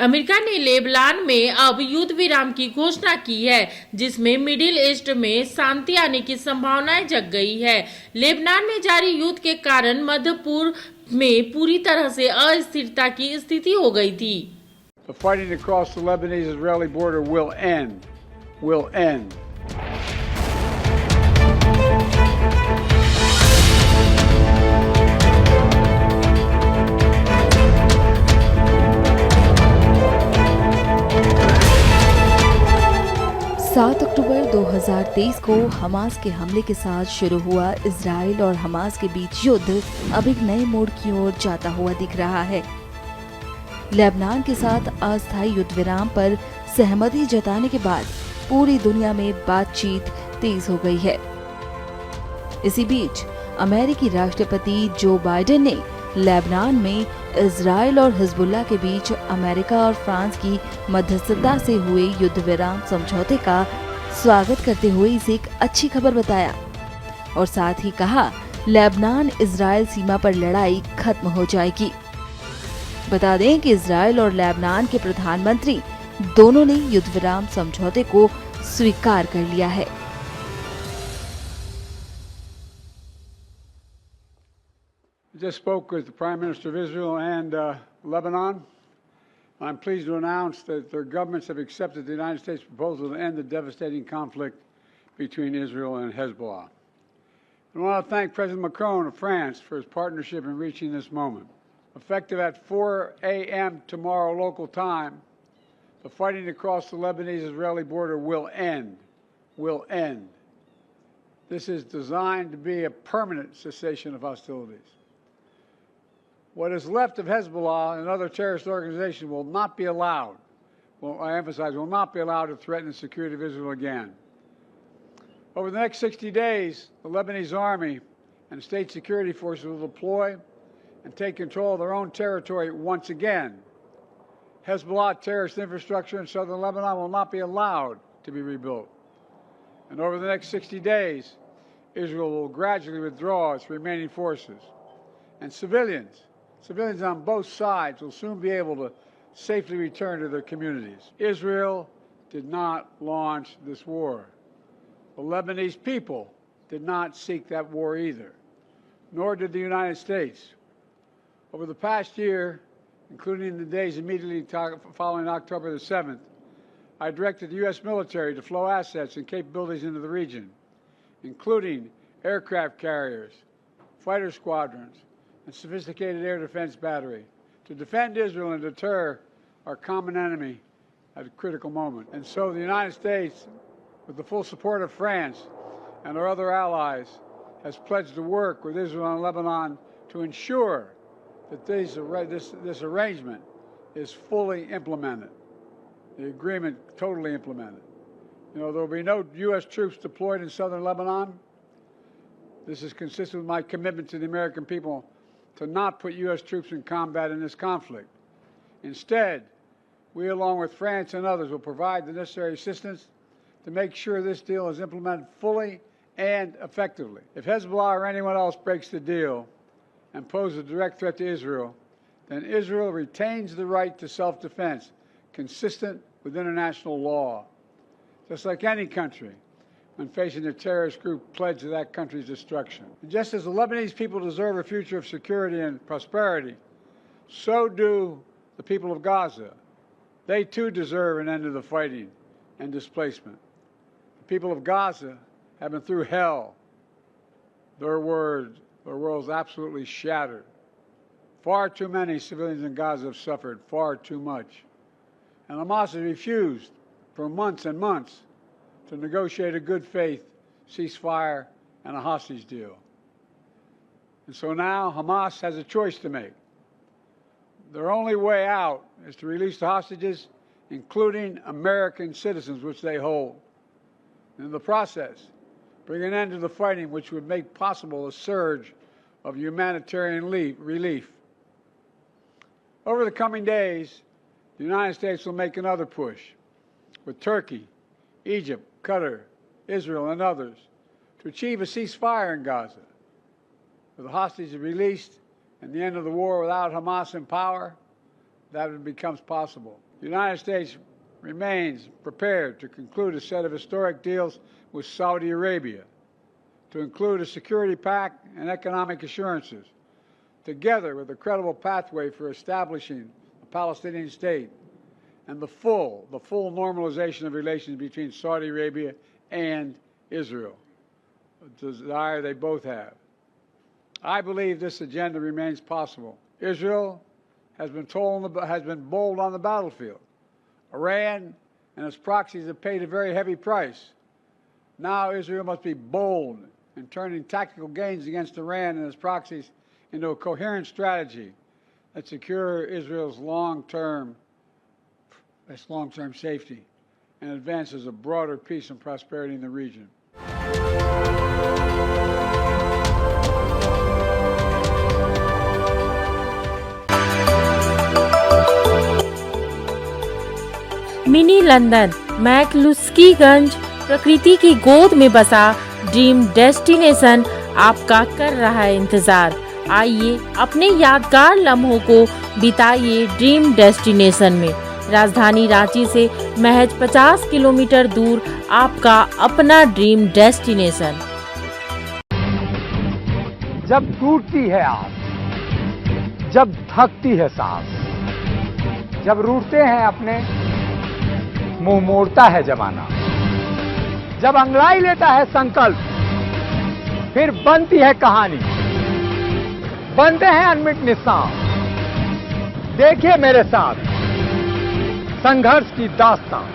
America ने Lebanon में अब युद्ध विराम की घोषणा की है, जिसमें मिडिल ईस्ट में शांति आने की संभावनाएं जग गई है। लेबनान में जारी युद्ध के कारण मध्य पूर्व में पूरी तरह से अस्थिरता की स्थिति हो गई थी। The fighting across the Lebanese-Israeli border will end. Will end. 7 अक्टूबर 2023 को हमास के हमले के साथ शुरू हुआ इजराइल और हमास के बीच युद्ध अब एक नए मोड़ की ओर जाता हुआ दिख रहा है। लेबनान के साथ अस्थायी युद्ध विराम पर सहमति जताने के बाद पूरी दुनिया में बातचीत तेज हो गई है। इसी बीच अमेरिकी राष्ट्रपति जो बाइडेन ने लेबनान में इजराइल और हिजबुल्लाह के बीच अमेरिका और फ्रांस की मध्यस्थता से हुए युद्ध विराम समझौते का स्वागत करते हुए इसे एक अच्छी खबर बताया और साथ ही कहा लेबनान इजराइल सीमा पर लड़ाई खत्म हो जाएगी। बता दें कि इजराइल और लेबनान के प्रधानमंत्री दोनों ने युद्ध विराम समझौते को स्वीकार कर लिया है। Just spoke with the Prime Minister of Israel and Lebanon. I'm pleased to announce that their governments have accepted the United States proposal to end the devastating conflict between Israel and Hezbollah. I want to thank President Macron of France for his partnership in reaching this moment. Effective at 4 a.m. tomorrow local time, the fighting across the Lebanese-Israeli border will end. Will end. This is designed to be a permanent cessation of hostilities. What is left of Hezbollah and other terrorist organizations will not be allowed, well, I emphasize, will not be allowed to threaten the security of Israel again. Over the next 60 days, the Lebanese army and state security forces will deploy and take control of their own territory once again. Hezbollah terrorist infrastructure in southern Lebanon will not be allowed to be rebuilt. And over the next 60 days, Israel will gradually withdraw its remaining forces. And civilians on both sides will soon be able to safely return to their communities. Israel did not launch this war. The Lebanese people did not seek that war either, nor did the United States. Over the past year, including the days immediately following October the 7th, I directed the U.S. military to flow assets and capabilities into the region, including aircraft carriers, fighter squadrons, and sophisticated air defense battery to defend Israel and deter our common enemy at a critical moment. And so the United States, with the full support of France and our other allies, has pledged to work with Israel and Lebanon to ensure that this arrangement is fully implemented, the agreement totally implemented. You know, there will be no U.S. troops deployed in southern Lebanon. This is consistent with my commitment to the American people to not put U.S. troops in combat in this conflict. Instead, we, along with France and others, will provide the necessary assistance to make sure this deal is implemented fully and effectively. If Hezbollah or anyone else breaks the deal and poses a direct threat to Israel, then Israel retains the right to self-defense consistent with international law, just like any country when facing a terrorist group pledged to that country's destruction. And just as the Lebanese people deserve a future of security and prosperity, so do the people of Gaza. They too deserve an end to the fighting and displacement. The people of Gaza have been through hell. Their world's absolutely shattered. Far too many civilians in Gaza have suffered, far too much. And Hamas has refused for months and months to negotiate a good faith ceasefire and a hostage deal. And so now Hamas has a choice to make. Their only way out is to release the hostages, including American citizens, which they hold. In the process, bring an end to the fighting, which would make possible a surge of humanitarian relief. Over the coming days, the United States will make another push with Turkey, Egypt, Qatar, Israel, and others to achieve a ceasefire in Gaza. With the hostages released and the end of the war without Hamas in power, that becomes possible. The United States remains prepared to conclude a set of historic deals with Saudi Arabia, to include a security pact and economic assurances, together with a credible pathway for establishing a Palestinian state and the full normalization of relations between Saudi Arabia and Israel, a desire they both have. I believe this agenda remains possible. Israel has been bold on the battlefield. Iran and its proxies have paid a very heavy price. Now Israel must be bold in turning tactical gains against Iran and its proxies into a coherent strategy that secure Israel's long-term safety and advances a broader peace and prosperity in the region. Mini London McCluskieganj प्रकृति की गोद में बसा dream destination आपका कर रहा है इंतजार। आइए अपने यादगार लम्हों को बिताइए ड्रीम डेस्टिनेशन में। राजधानी रांची से महज 50 किलोमीटर दूर आपका अपना ड्रीम डेस्टिनेशन। जब टूटती है आस, जब थकती है सांस, जब रूठते हैं अपने, मुंह मोड़ता है जमाना, जब अंगड़ाई लेता है संकल्प, फिर बनती है कहानी, बनते हैं अनमिट निशान। देखिए मेरे साथ संघर्ष की दास्तान।